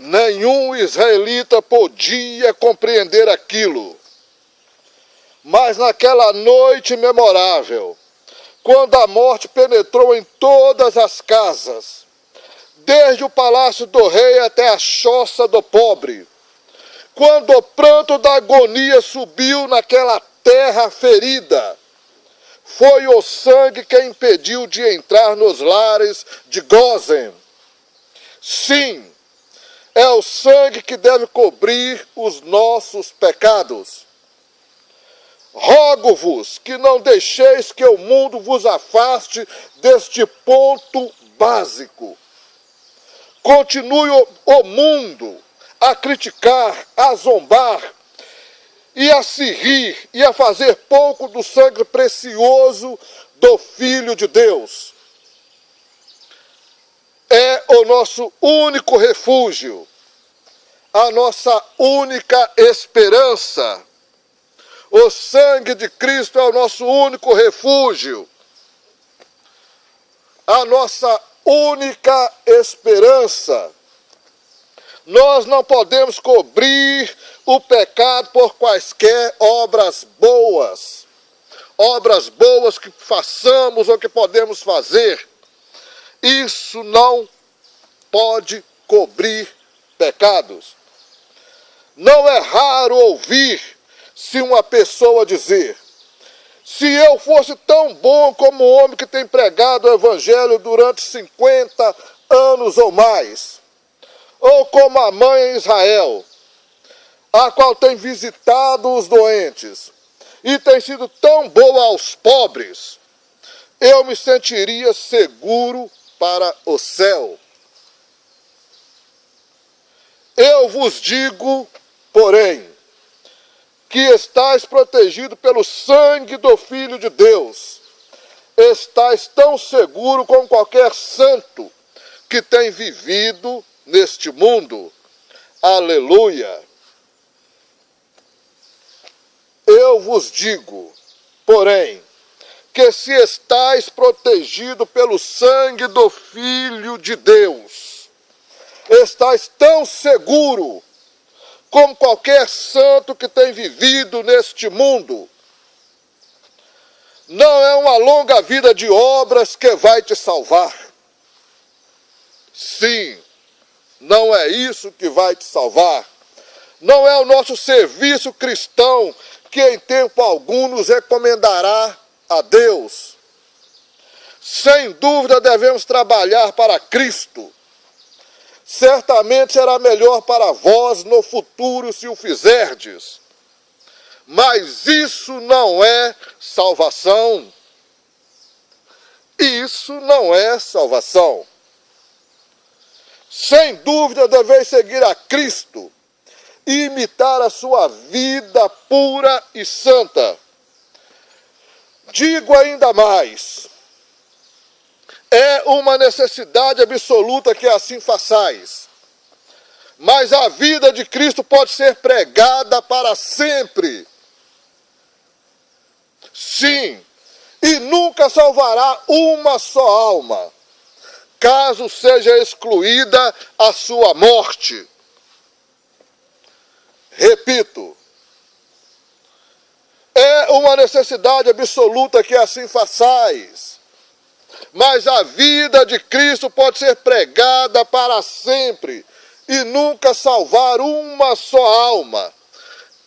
Nenhum israelita podia compreender aquilo. Mas naquela noite memorável, quando a morte penetrou em todas as casas, desde o palácio do rei até a choça do pobre, quando o pranto da agonia subiu naquela terra ferida, foi o sangue que impediu de entrar nos lares de Gósen. Sim, é o sangue que deve cobrir os nossos pecados. Rogo-vos que não deixeis que o mundo vos afaste deste ponto básico. Continue o mundo a criticar, a zombar e a se rir e a fazer pouco do sangue precioso do Filho de Deus. É o nosso único refúgio, a nossa única esperança. O sangue de Cristo é o nosso único refúgio, a nossa única esperança. Nós não podemos cobrir o pecado por quaisquer obras boas que façamos ou que podemos fazer. Isso não pode cobrir pecados. Não é raro ouvir se uma pessoa dizer: se eu fosse tão bom como o homem que tem pregado o evangelho durante 50 anos ou mais, ou como a mãe em Israel, a qual tem visitado os doentes e tem sido tão boa aos pobres, eu me sentiria seguro para o céu. Eu vos digo, porém, que estáis protegido pelo sangue do Filho de Deus. Estáis tão seguro como qualquer santo que tem vivido neste mundo. Aleluia! Eu vos digo, porém, que se estáis protegido pelo sangue do Filho de Deus, estáis tão seguro como qualquer santo que tem vivido neste mundo. Não é uma longa vida de obras que vai te salvar. Sim, não é isso que vai te salvar. Não é o nosso serviço cristão que em tempo algum nos recomendará a Deus. Sem dúvida devemos trabalhar para Cristo. Certamente será melhor para vós no futuro se o fizerdes. Mas isso não é salvação. Isso não é salvação. Sem dúvida deveis seguir a Cristo e imitar a sua vida pura e santa. Digo ainda mais: é uma necessidade absoluta que assim façais. Mas a vida de Cristo pode ser pregada para sempre. Sim, e nunca salvará uma só alma, caso seja excluída a sua morte. Repito, é uma necessidade absoluta que assim façais. Mas a vida de Cristo pode ser pregada para sempre e nunca salvar uma só alma,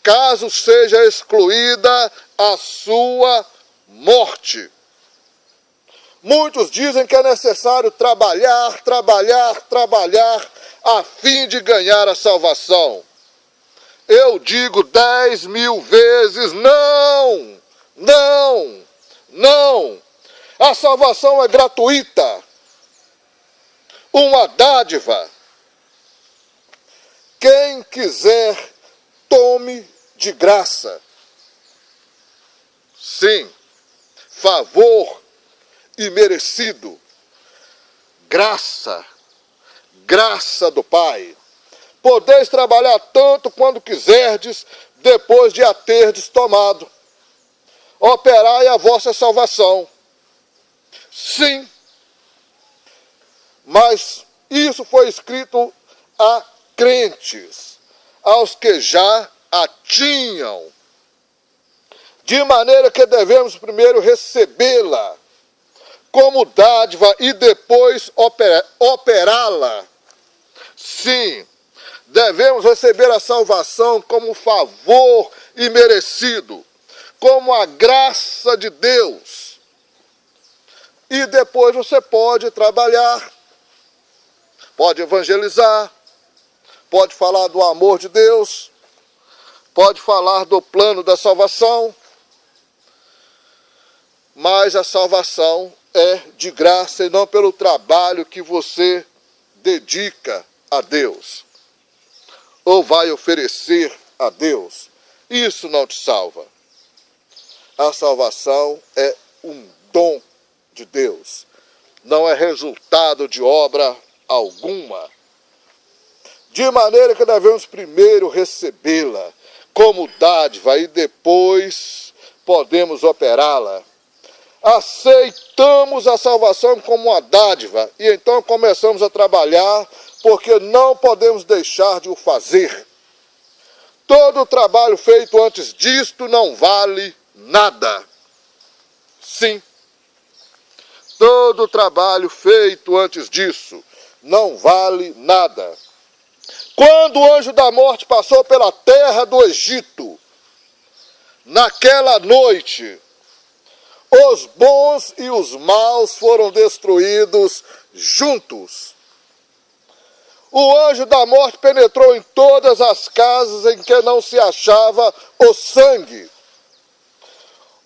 caso seja excluída a sua morte. Muitos dizem que é necessário trabalhar a fim de ganhar a salvação. Eu digo 10.000 vezes não, não, não. A salvação é gratuita, uma dádiva. Quem quiser, tome de graça. Sim, favor imerecido. Graça, graça do Pai. Podeis trabalhar tanto quanto quiserdes, depois de a terdes tomado. Operai a vossa salvação. Sim, mas isso foi escrito há crentes, aos que já a tinham. De maneira que devemos primeiro recebê-la como dádiva e depois operá-la. Sim, devemos receber a salvação como favor imerecido, como a graça de Deus. E depois você pode trabalhar, pode evangelizar, pode falar do amor de Deus, pode falar do plano da salvação, mas a salvação é de graça e não pelo trabalho que você dedica a Deus ou vai oferecer a Deus. Isso não te salva. A salvação é um dom de Deus, não é resultado de obra alguma. De maneira que devemos primeiro recebê-la como dádiva e depois podemos operá-la. Aceitamos a salvação como uma dádiva e então começamos a trabalhar porque não podemos deixar de o fazer. Todo o trabalho feito antes disto não vale nada. Sim, todo o trabalho feito antes disso não vale nada. Quando o anjo da morte passou pela terra do Egito, naquela noite, os bons e os maus foram destruídos juntos. O anjo da morte penetrou em todas as casas em que não se achava o sangue.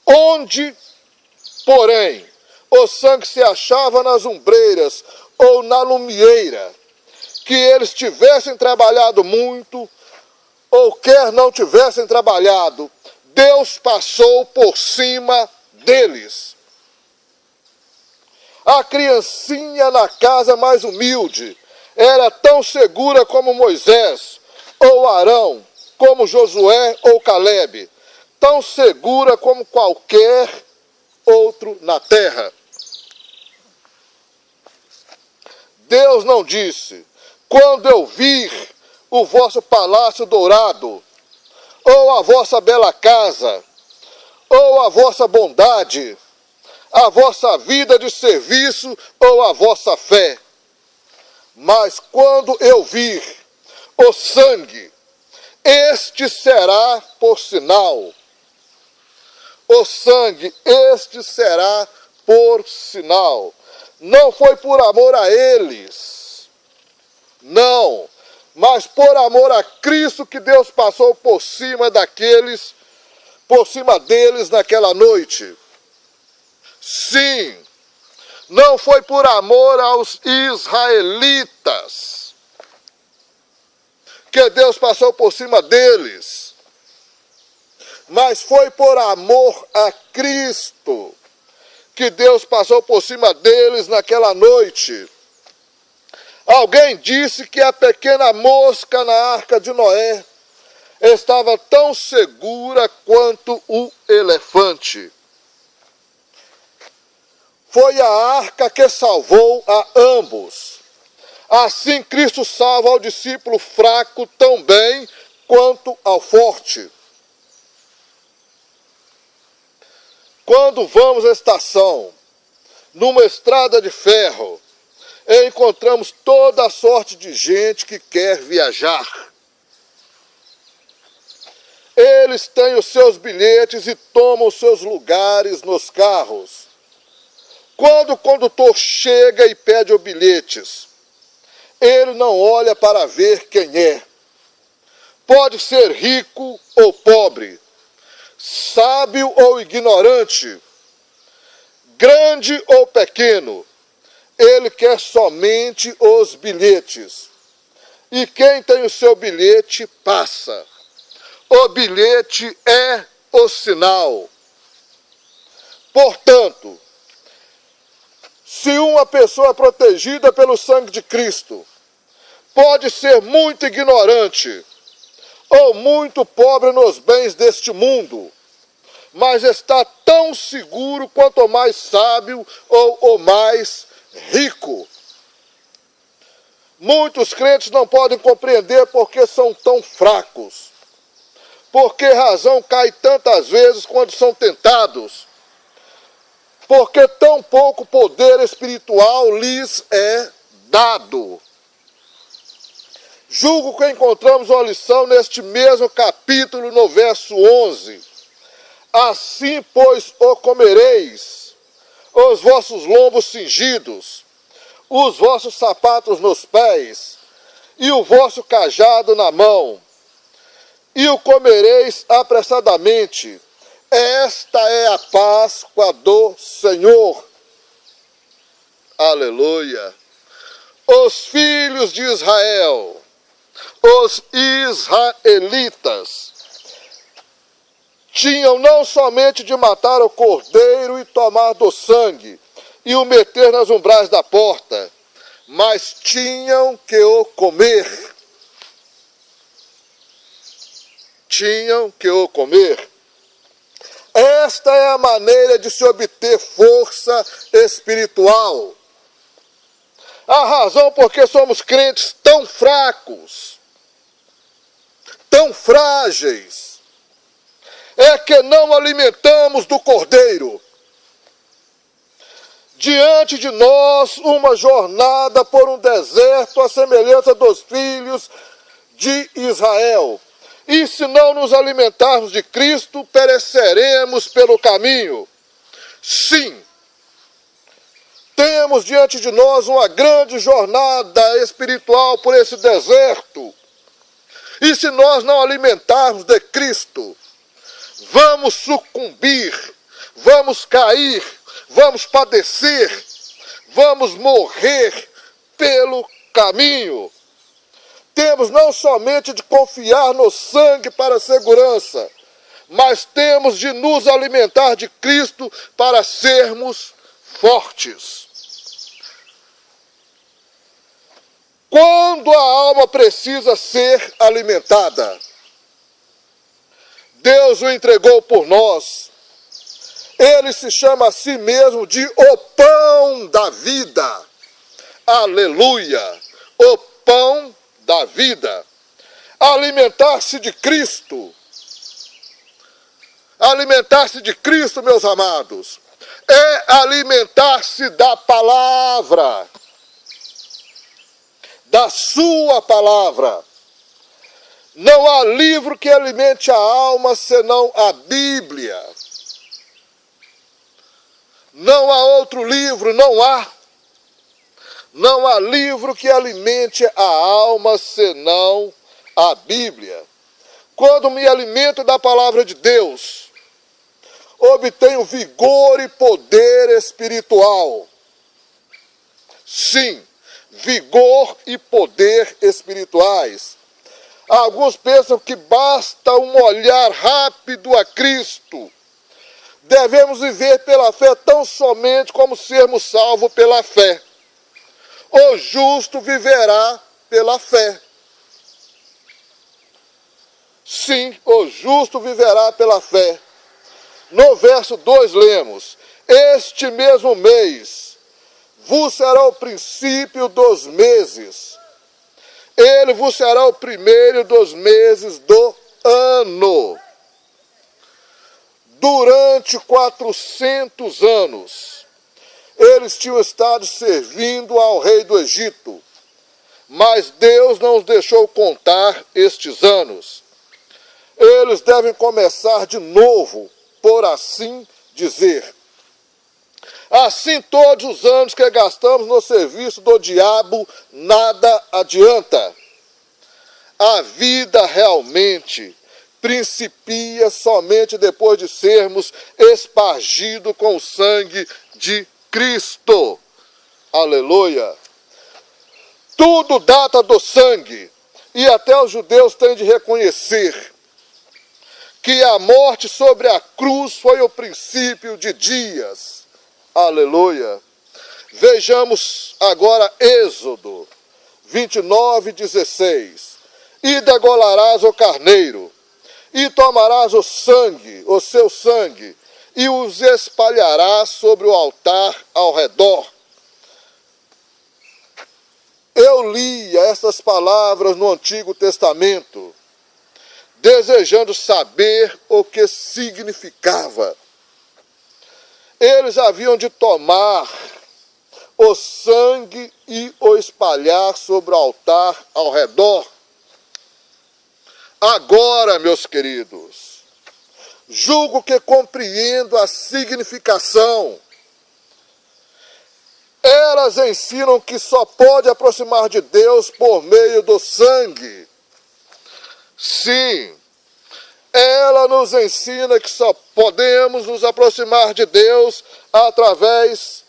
Onde, porém, o sangue se achava nas ombreiras ou na lumieira, que eles tivessem trabalhado muito, ou quer não tivessem trabalhado, Deus passou por cima deles. A criancinha na casa mais humilde era tão segura como Moisés, ou Arão, como Josué ou Calebe, tão segura como qualquer outro na terra. Deus não disse: quando eu vir o vosso palácio dourado, ou a vossa bela casa, ou a vossa bondade, a vossa vida de serviço, ou a vossa fé. Mas quando eu vir o sangue, este será por sinal. O sangue, este será por sinal. Não foi por amor a eles, não, mas por amor a Cristo que Deus passou por cima deles naquela noite. Sim, não foi por amor aos israelitas que Deus passou por cima deles, mas foi por amor a Cristo que Deus passou por cima deles naquela noite. Alguém disse que a pequena mosca na arca de Noé estava tão segura quanto o elefante. Foi a arca que salvou a ambos. Assim Cristo salva ao discípulo fraco tão bem quanto ao forte. Quando vamos à estação, numa estrada de ferro, encontramos toda a sorte de gente que quer viajar. Eles têm os seus bilhetes e tomam os seus lugares nos carros. Quando o condutor chega e pede os bilhetes, ele não olha para ver quem é. Pode ser rico ou pobre, sábio ou ignorante, grande ou pequeno. Ele quer somente os bilhetes. E quem tem o seu bilhete passa. O bilhete é o sinal. Portanto, se uma pessoa protegida pelo sangue de Cristo pode ser muito ignorante ou muito pobre nos bens deste mundo, mas está tão seguro quanto o mais sábio ou o mais rico. Muitos crentes não podem compreender porque são tão fracos. Por que razão caem tantas vezes quando são tentados? Porque tão pouco poder espiritual lhes é dado. Julgo que encontramos uma lição neste mesmo capítulo, no verso 11. Assim, pois, o comereis, os vossos lombos cingidos, os vossos sapatos nos pés, e o vosso cajado na mão, e o comereis apressadamente. Esta é a Páscoa do Senhor. Aleluia. Os filhos de Israel, os israelitas, tinham não somente de matar o cordeiro e tomar do sangue, e o meter nas umbrais da porta, mas tinham que o comer. Tinham que o comer. Esta é a maneira de se obter força espiritual. A razão porque somos crentes tão fracos, tão frágeis, é que não alimentamos do Cordeiro. Diante de nós, uma jornada por um deserto, à semelhança dos filhos de Israel. E se não nos alimentarmos de Cristo, pereceremos pelo caminho. Sim, temos diante de nós uma grande jornada espiritual por esse deserto. E se nós não alimentarmos de Cristo, vamos sucumbir, vamos cair, vamos padecer, vamos morrer pelo caminho. Temos não somente de confiar no sangue para a segurança, mas temos de nos alimentar de Cristo para sermos fortes. Quando a alma precisa ser alimentada, Deus o entregou por nós. Ele se chama a si mesmo de o pão da vida. Aleluia! O pão da vida. Alimentar-se de Cristo. Alimentar-se de Cristo, meus amados, é alimentar-se da palavra, da sua palavra. Não há livro que alimente a alma senão a Bíblia. Não há outro livro, não há. Não há livro que alimente a alma senão a Bíblia. Quando me alimento da palavra de Deus, obtenho vigor e poder espiritual. Sim, vigor e poder espirituais. Alguns pensam que basta um olhar rápido a Cristo. Devemos viver pela fé tão somente como sermos salvos pela fé. O justo viverá pela fé. Sim, o justo viverá pela fé. No verso 2 lemos: este mesmo mês vos será o princípio dos meses. Ele vos será o primeiro dos meses do ano. Durante 400 anos, eles tinham estado servindo ao rei do Egito, mas Deus não os deixou contar estes anos. Eles devem começar de novo, por assim dizer. Assim, todos os anos que gastamos no serviço do diabo, nada adianta. A vida realmente principia somente depois de sermos espargidos com o sangue de Cristo. Aleluia. Tudo data do sangue, e até os judeus têm de reconhecer que a morte sobre a cruz foi o princípio de dias. Aleluia. Vejamos agora Êxodo 29:16. E degolarás o carneiro, e tomarás o sangue, o seu sangue, e os espalharás sobre o altar ao redor. eu lia essas palavras no Antigo Testamento, desejando saber o que significava. Eles haviam de tomar o sangue e o espalhar sobre o altar ao redor. Agora, meus queridos, julgo que compreendo a significação. Elas ensinam que só pode aproximar de Deus por meio do sangue. Sim, ela nos ensina que só podemos nos aproximar de Deus através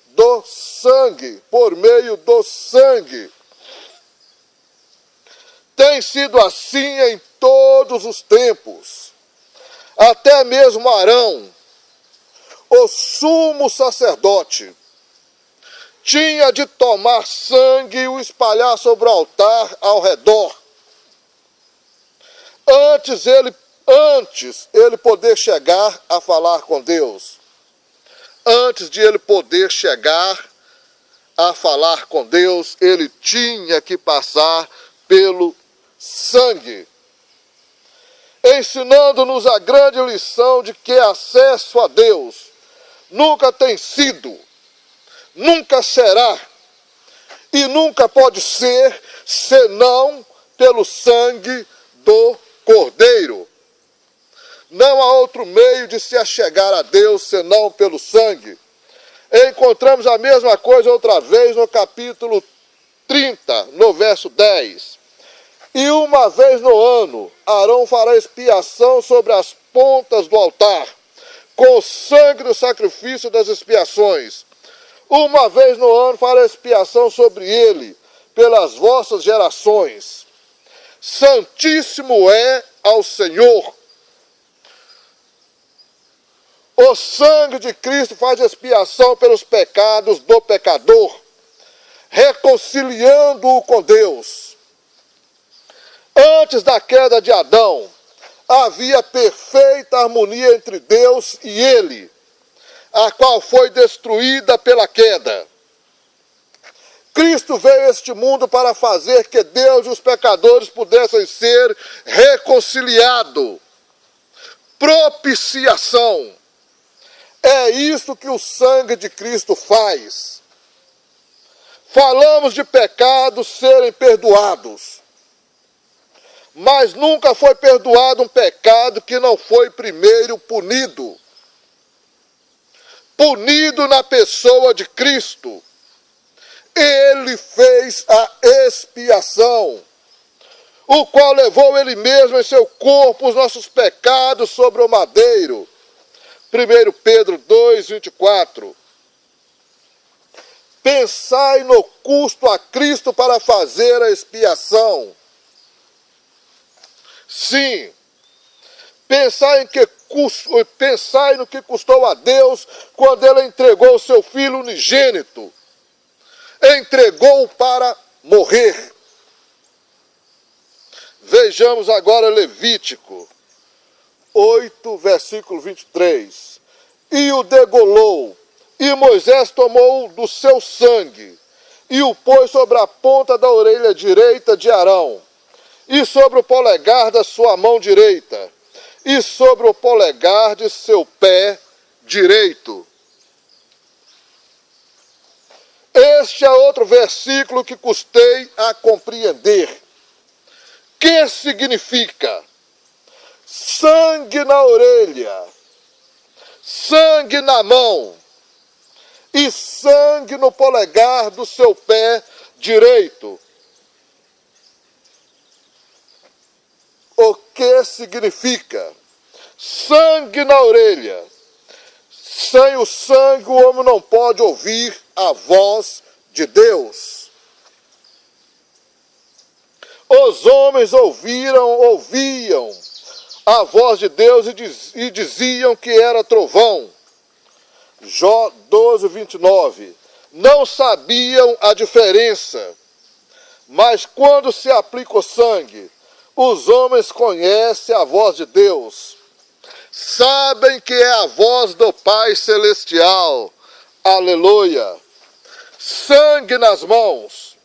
do sangue, por meio do sangue. Tem sido assim em todos os tempos. Até mesmo Arão, o sumo sacerdote, tinha de tomar sangue e o espalhar sobre o altar ao redor. Antes ele poder chegar a falar com Deus. Antes de ele poder chegar a falar com Deus, ele tinha que passar pelo sangue. Ensinando-nos a grande lição de que acesso a Deus nunca tem sido, nunca será e nunca pode ser senão pelo sangue do Cordeiro. Não há outro meio de se achegar a Deus senão pelo sangue. Encontramos a mesma coisa outra vez no capítulo 30, no verso 10. E uma vez no ano, Arão fará expiação sobre as pontas do altar, com o sangue do sacrifício das expiações. Uma vez no ano fará expiação sobre ele, pelas vossas gerações. Santíssimo é ao Senhor. O sangue de Cristo faz expiação pelos pecados do pecador, reconciliando-o com Deus. Antes da queda de Adão, havia perfeita harmonia entre Deus e ele, a qual foi destruída pela queda. Cristo veio a este mundo para fazer que Deus e os pecadores pudessem ser reconciliados. Propiciação. É isso que o sangue de Cristo faz. Falamos de pecados serem perdoados. Mas nunca foi perdoado um pecado que não foi primeiro punido. Punido na pessoa de Cristo. Ele fez a expiação, o qual levou ele mesmo em seu corpo os nossos pecados sobre o madeiro. 1 Pedro 2, 24. Pensai no custo a Cristo para fazer a expiação. Sim, pensai no que custou a Deus quando ele entregou o seu Filho unigênito. Entregou-o para morrer. Vejamos agora Levítico 8, versículo 23. E o degolou, e Moisés tomou do seu sangue, e o pôs sobre a ponta da orelha direita de Arão, e sobre o polegar da sua mão direita, e sobre o polegar de seu pé direito. Este é outro versículo que custei a compreender. Que significa? Sangue na orelha, sangue na mão e sangue no polegar do seu pé direito. O que significa? Sangue na orelha. Sem o sangue o homem não pode ouvir a voz de Deus. Os homens ouviam a voz de Deus e diziam que era trovão. Jó 12, 29. Não sabiam a diferença, mas quando se aplica o sangue, os homens conhecem a voz de Deus. Sabem que é a voz do Pai Celestial. Aleluia. Sangue nas mãos.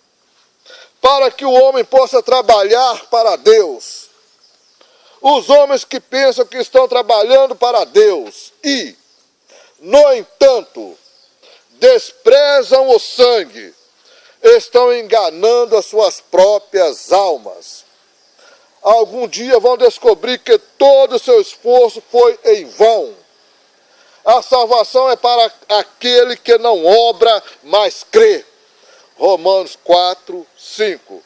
para que o homem possa trabalhar para Deus. Os homens que pensam que estão trabalhando para Deus e, no entanto, desprezam o sangue, estão enganando as suas próprias almas. Algum dia vão descobrir que todo o seu esforço foi em vão. A salvação é para aquele que não obra, mas crê. Romanos 4, 5.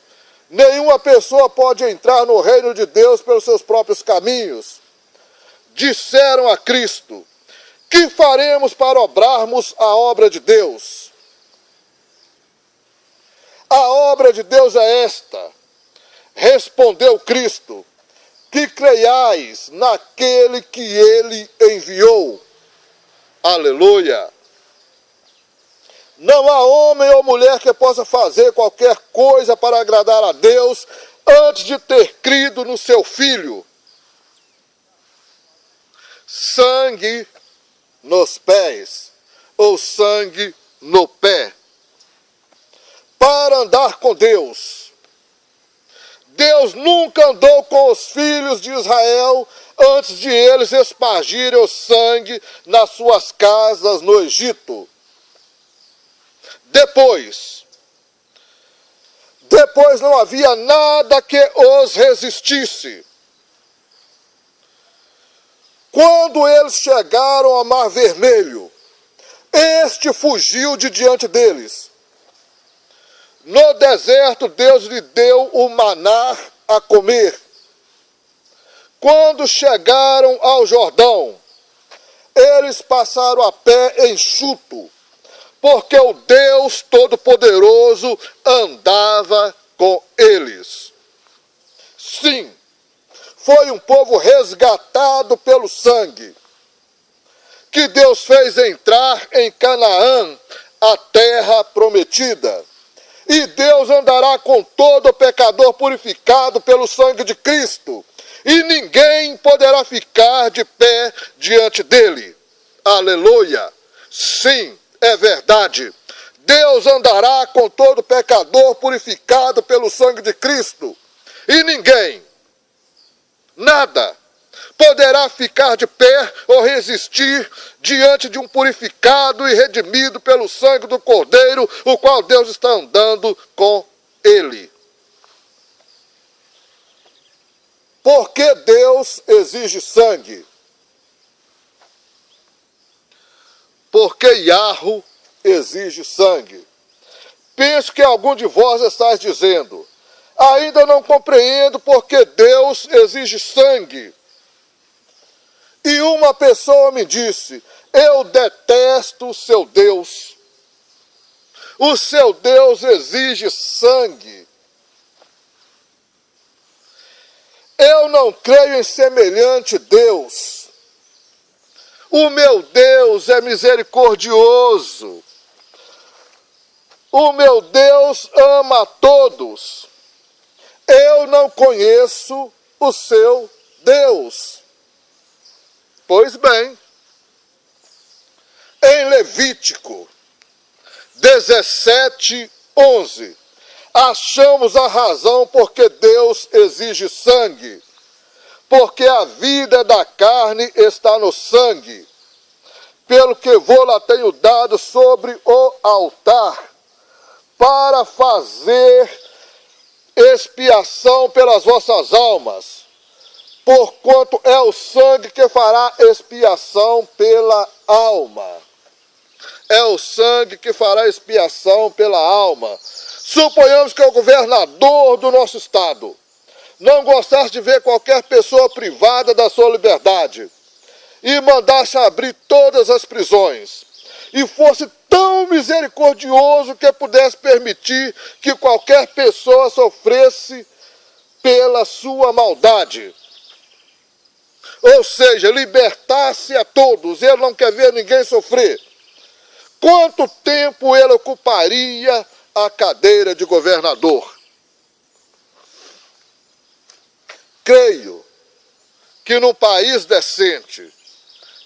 Nenhuma pessoa pode entrar no reino de Deus pelos seus próprios caminhos. Disseram a Cristo: que faremos para obrarmos a obra de Deus? A obra de Deus é esta. Respondeu Cristo: que creiais naquele que ele enviou. Aleluia! Não há homem ou mulher que possa fazer qualquer coisa para agradar a Deus antes de ter crido no seu Filho. Sangue nos pés, ou sangue no pé. Para andar com Deus. Deus nunca andou com os filhos de Israel antes de eles espargirem o sangue nas suas casas no Egito. Depois não havia nada que os resistisse. Quando eles chegaram ao Mar Vermelho, este fugiu de diante deles. No deserto, Deus lhe deu o maná a comer. Quando chegaram ao Jordão, eles passaram a pé enxuto, porque o Deus Todo-Poderoso andava com eles. Sim, foi um povo resgatado pelo sangue, que Deus fez entrar em Canaã, a terra prometida. E Deus andará com todo pecador purificado pelo sangue de Cristo, e ninguém poderá ficar de pé diante dele. Aleluia! Sim, é verdade. Deus andará com todo pecador purificado pelo sangue de Cristo, e ninguém, nada, poderá ficar de pé ou resistir diante de um purificado e redimido pelo sangue do Cordeiro, o qual Deus está andando com ele. Por que Deus exige sangue? Porque Yahweh exige sangue. Penso que algum de vós estáis dizendo: ainda não compreendo porque Deus exige sangue. E uma pessoa me disse: eu detesto o seu Deus. O seu Deus exige sangue. Eu não creio em semelhante Deus. O meu Deus é misericordioso. O meu Deus ama a todos. Eu não conheço o seu Deus. Pois bem, em Levítico 17:11, achamos a razão porque Deus exige sangue. Porque a vida da carne está no sangue, pelo que vou-la tenho dado sobre o altar, para fazer expiação pelas vossas almas, porquanto é o sangue que fará expiação pela alma. É o sangue que fará expiação pela alma. Suponhamos que é o governador do nosso estado não gostasse de ver qualquer pessoa privada da sua liberdade e mandasse abrir todas as prisões, e fosse tão misericordioso que pudesse permitir que qualquer pessoa sofresse pela sua maldade. Ou seja, libertasse a todos. Ele não quer ver ninguém sofrer. Quanto tempo ele ocuparia a cadeira de governador? Creio que num país decente,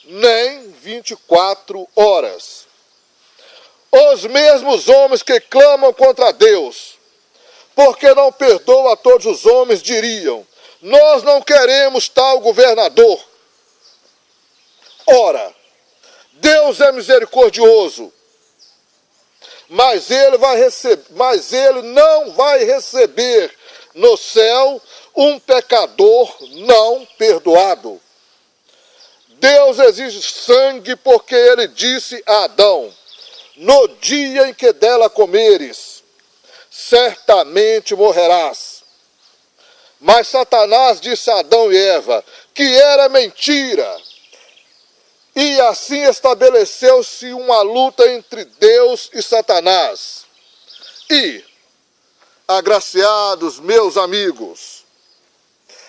nem 24 horas. Os mesmos homens que clamam contra Deus porque não perdoa a todos os homens, diriam: nós não queremos tal governador. Ora, Deus é misericordioso, mas ele não vai receber no céu um pecador não perdoado. Deus exige sangue porque ele disse a Adão: no dia em que dela comeres, certamente morrerás. Mas Satanás disse a Adão e Eva que era mentira. E assim estabeleceu-se uma luta entre Deus e Satanás. E, agraciados meus amigos,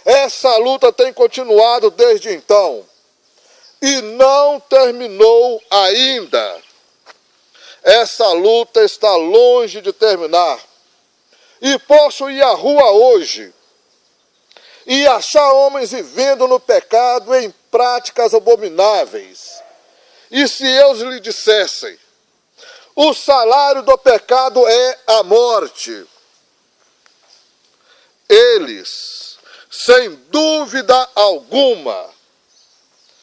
essa luta tem continuado desde então e não terminou ainda. Essa luta está longe de terminar. E posso ir à rua hoje e achar homens vivendo no pecado em práticas abomináveis. E se eu lhe dissessem: o salário do pecado é a morte, eles, sem dúvida alguma,